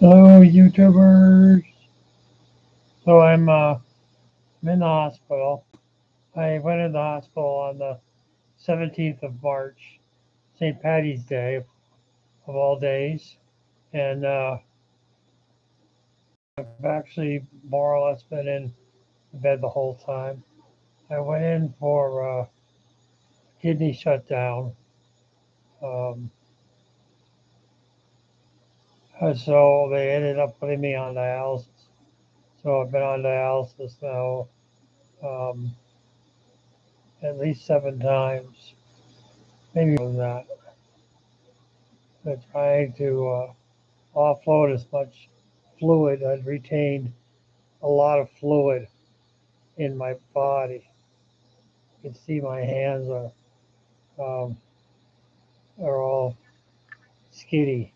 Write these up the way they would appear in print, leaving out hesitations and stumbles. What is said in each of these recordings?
Hello, YouTubers. So I'm in the hospital. I went in the hospital on the 17th of March, St. Patty's Day of all days, and I've actually more or less been in bed the whole time. I went in for kidney shutdown, um, so they ended up putting me on dialysis. So I've been on dialysis now um, at least 7 times, maybe more than that. They're trying to offload as much fluid. I'd retained a lot of fluid in my body. You can see my hands um, are all skinny.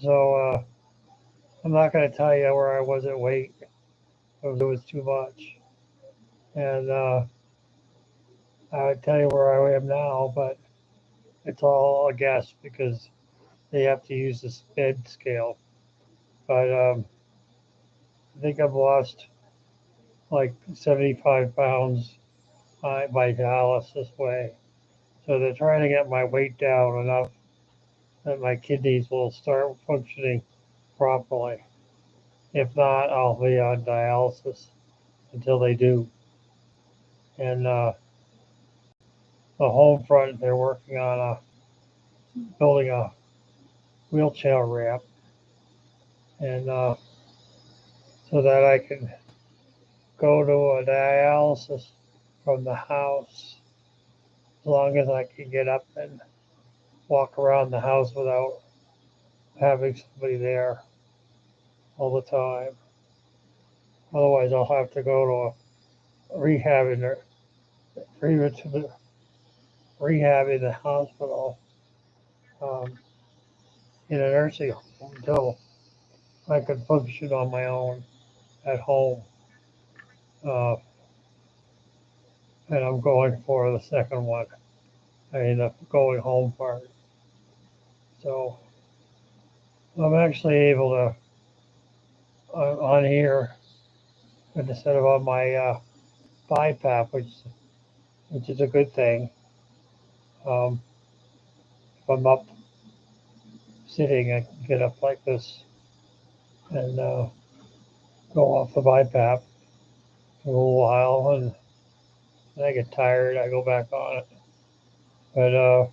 So I'm not going to tell you where I was at weight. It was too much. And I would tell you where I am now, but it's all a guess because they have to use the SPED scale. But I think I've lost like 75 pounds by dialysis way. So they're trying to get my weight down enough that my kidneys will start functioning properly. If not, I'll be on dialysis until they do. And the home front, they're working on building a wheelchair ramp, and so that I can go to a dialysis from the house as long as I can get up and walk around the house without having somebody there all the time. Otherwise, I'll have to go to a rehab in there, rehab in the hospital, um, in a nursing home until I can function on my own at home. Uh, and I'm going for the second one. I mean, the going home part. So I'm actually able to, on here, instead of on my BiPAP, which is a good thing. Um, if I'm up sitting, I can get up like this and go off the BiPAP for a little while, and when I get tired, I go back on it. But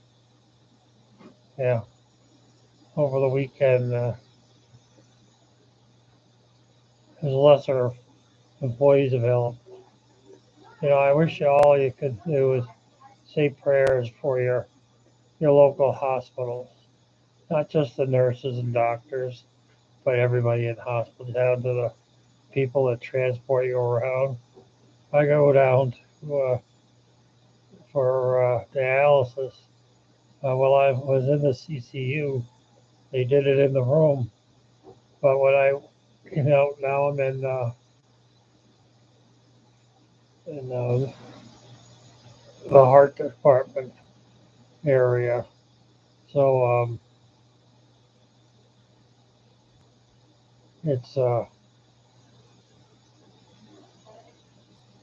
yeah, over the weekend, there's lesser employees available. I wish all you could do is say prayers for your local hospitals, not just the nurses and doctors, but everybody in the hospital, down to the people that transport you around. I go down to, for dialysis. While I was in the CCU, they did it in the room. But when now I'm in the heart department area. So it's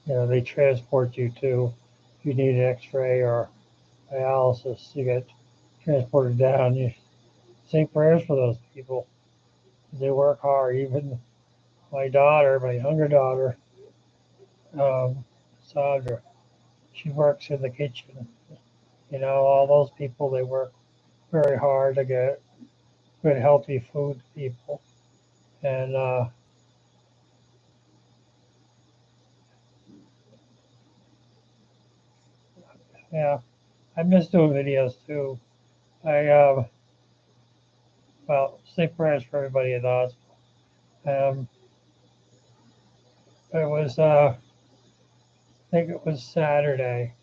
they transport you to, if you need an X-ray or dialysis, you get transported down. You say prayers for those people. They work hard. Even my daughter, my younger daughter, Sandra, she works in the kitchen. All those people, they work very hard to get good, healthy food to people. And yeah, I miss doing videos too. I well, say prayers for everybody in the hospital. Um, it was I think it was Saturday,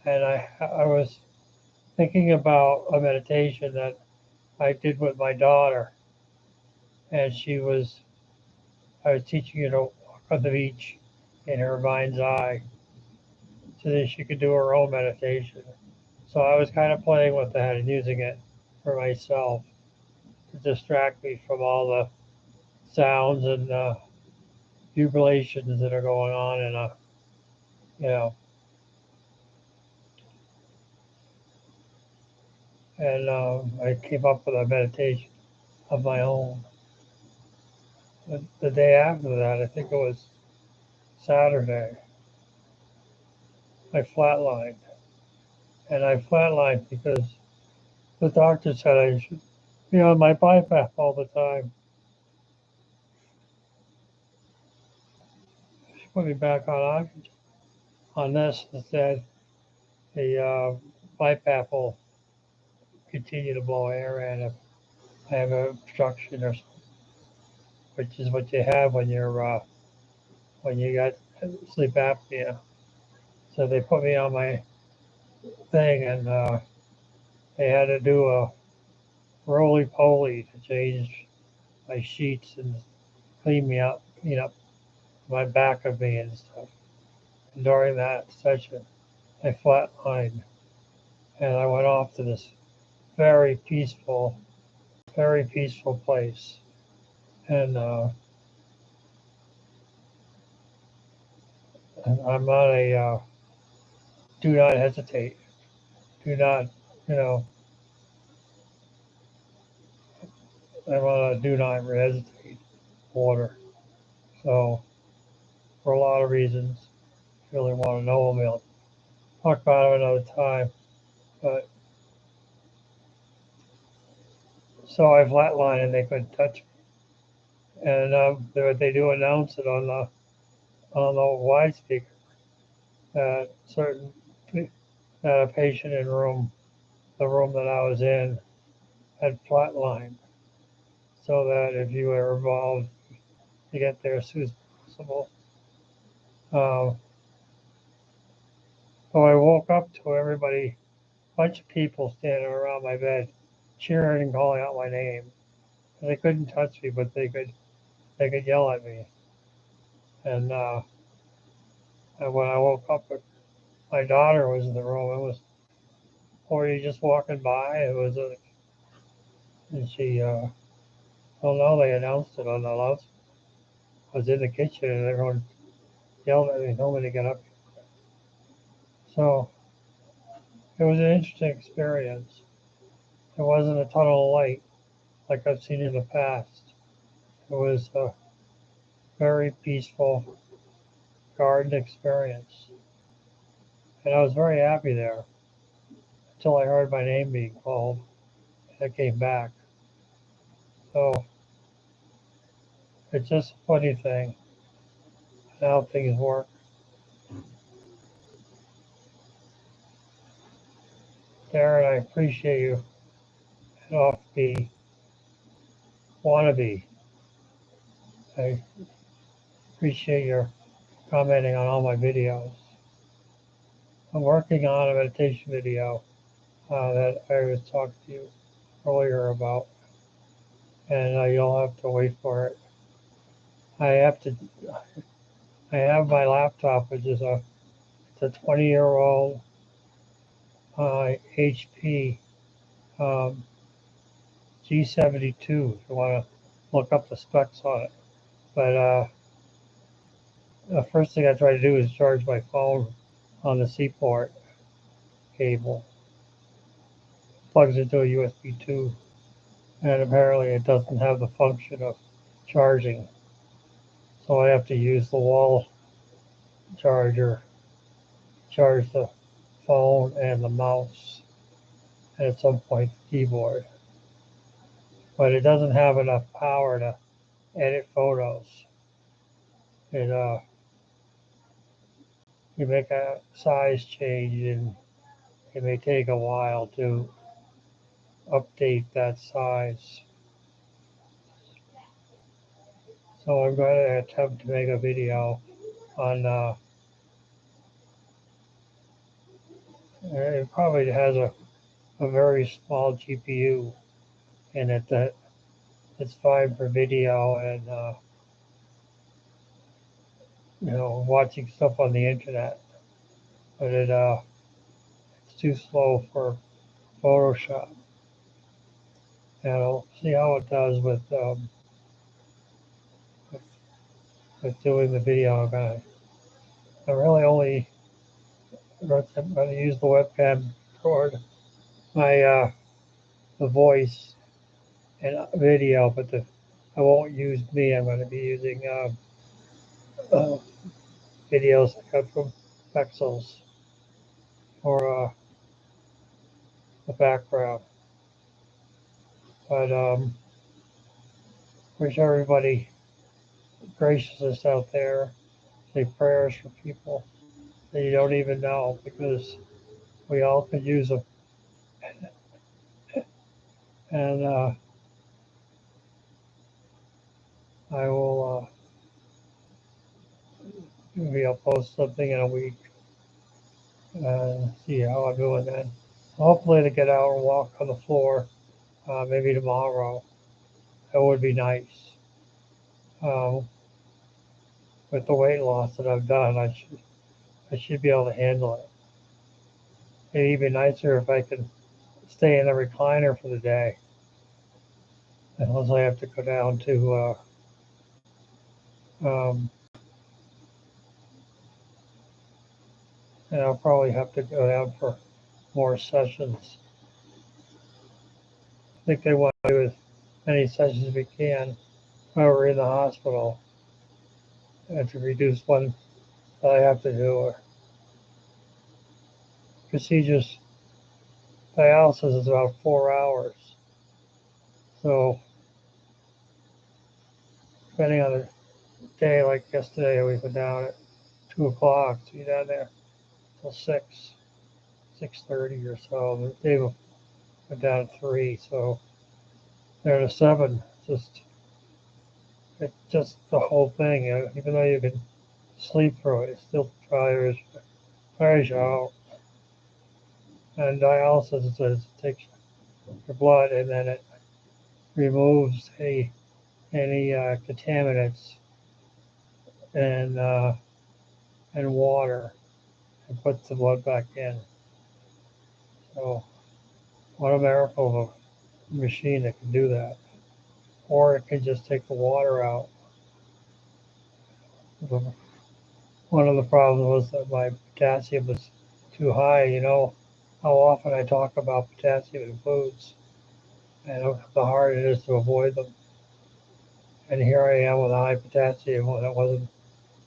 and I was thinking about a meditation that I did with my daughter, and I was teaching her to walk on the beach in her mind's eye so that she could do her own meditation. So I was kind of playing with that and using it for myself. to distract me from all the sounds and jubilations that are going on, and you know, and I came up with a meditation of my own. The day after that, I think it was Saturday, I flatlined, and I flatlined because the doctor said I should be on my BiPAP all the time. She put me back on oxygen. On this instead, the BiPAP will continue to blow air in if I have an obstruction or something, which is what you have when you got sleep apnea. So they put me on my thing, and they had to do a roly poly to change my sheets and clean me up, clean up my back of me and stuff. And during that session, I flatlined, and I went off to this very peaceful, very peaceful place. And I'm on a do not hesitate, do not, you know, I'm on a do not hesitate order. So for a lot of reasons, if you really want to know them, we'll talk about them another time. But so I flatlined and they couldn't touch me. And they do announce it on the wide speaker that that a patient in the room that I was in had flatlined, so that if you were involved, you get there as soon as possible. Uh, so I woke up to everybody, a bunch of people standing around my bed, cheering and calling out my name. And they couldn't touch me, but they could yell at me. And, when I woke up, my daughter was in the room. It was, or you just walking by. It was and she, oh no, they announced it on the loudspeaker. I was in the kitchen and everyone yelled at me, told me to get up. So it was an interesting experience. There wasn't a tunnel of light like I've seen in the past. It was a very peaceful garden experience. And I was very happy there until I heard my name being called and I came back. So it's just a funny thing how things work. Darren, I appreciate you and off the wannabe. I appreciate your commenting on all my videos. I'm working on a meditation video that I was talking to you earlier about, and you'll have to wait for it. I have to. I have my laptop, which is it's a 20-year-old HP G72. If you want to look up the specs on it, but the first thing I try to do is charge my phone on the C port cable. Plugs into a USB 2, and apparently it doesn't have the function of charging. So I have to use the wall charger, charge the phone and the mouse, and at some point the keyboard. But it doesn't have enough power to edit photos. It you make a size change and it may take a while to update that size. So I'm going to attempt to make a video on it probably has a very small GPU in it that it's fine for video and watching stuff on the internet, but it's too slow for Photoshop. and I'll see how it does with, with doing the video. I really only going to use the webcam to record my the voice and video, but I won't use me. I'm going to be using uh, videos I got from Pexels for the background. But wish everybody graciousness out there. Say prayers for people that you don't even know, because we all could use them. And I will maybe I'll post something in a week and see how I'm doing then. Hopefully to get out and walk on the floor, maybe tomorrow. That would be nice. Um, with the weight loss that I've done, I should be able to handle it. It'd be nicer if I could stay in the recliner for the day, unless I have to go down to and I'll probably have to go down for more sessions. I think they want to do as many sessions as we can while we're in the hospital, and to reduce one that I have to do. Or procedures, dialysis is about 4 hours. So depending on the day, like yesterday, we went down at 2 o'clock, so you're down there till 6:30 or so. The day before, went down at 3, so there to 7. Just the whole thing. Even though you can sleep through it, it still tires you out. And dialysis is it takes your blood and then it removes any contaminants and water and puts the blood back in. So what a miracle of a machine that can do that. Or it can just take the water out. One of the problems was that my potassium was too high. You know how often I talk about potassium in foods and how hard it is to avoid them. And here I am with a high potassium when it wasn't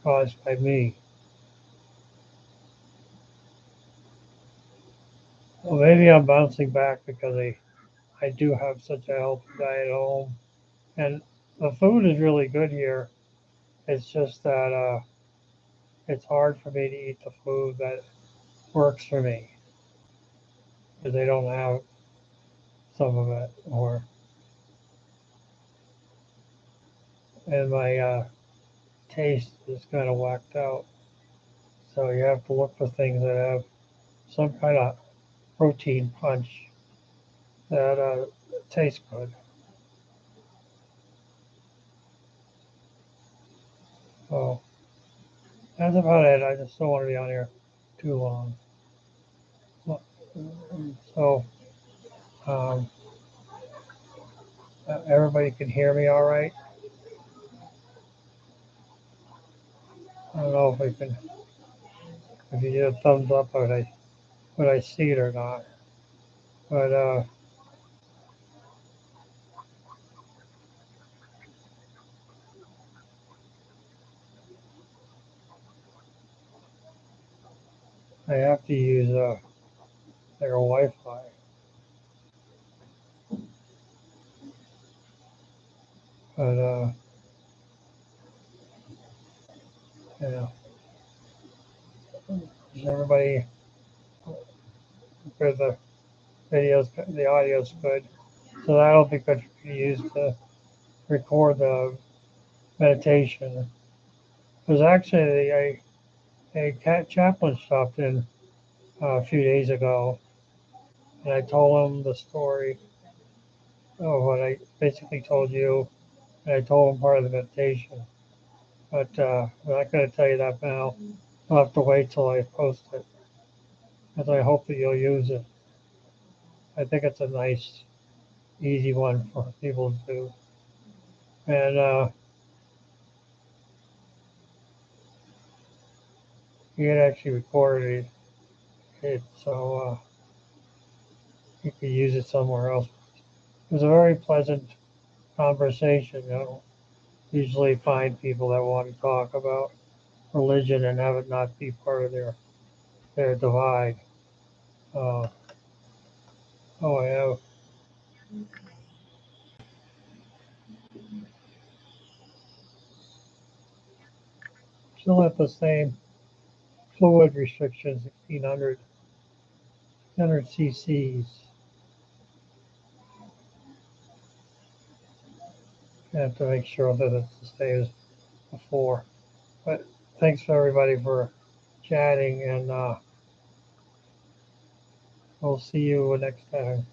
caused by me. Well, maybe I'm bouncing back because I do have such a healthy diet at home. And the food is really good here. It's just that it's hard for me to eat the food that works for me because they don't have some of it, or and my taste is kind of whacked out. So you have to look for things that have some kind of protein punch that tastes good. So that's about it. I just don't want to be on here too long. So um, everybody can hear me all right. I don't know if we can. If you did a thumbs up, would I see it or not? But I have to use their Wi-Fi. But yeah, is everybody good? The videos, the audio's good, so that'll be good for you to use to record the meditation. There's actually a chaplain stopped in a few days ago, and I told him the story of what I basically told you, and I told him part of the meditation. But I'm not going to tell you that now. I'll have to wait till I post it, because I hope that you'll use it. I think it's a nice easy one for people to do. And you can actually record it so you can use it somewhere else. It was a very pleasant conversation. You know, usually find people that want to talk about religion and have it not be part of their divide. Uh, oh, I have still at the same fluid restriction, 1600 cc's. I have to make sure that it's the same as before. But thanks for everybody for chatting, and we'll see you next time.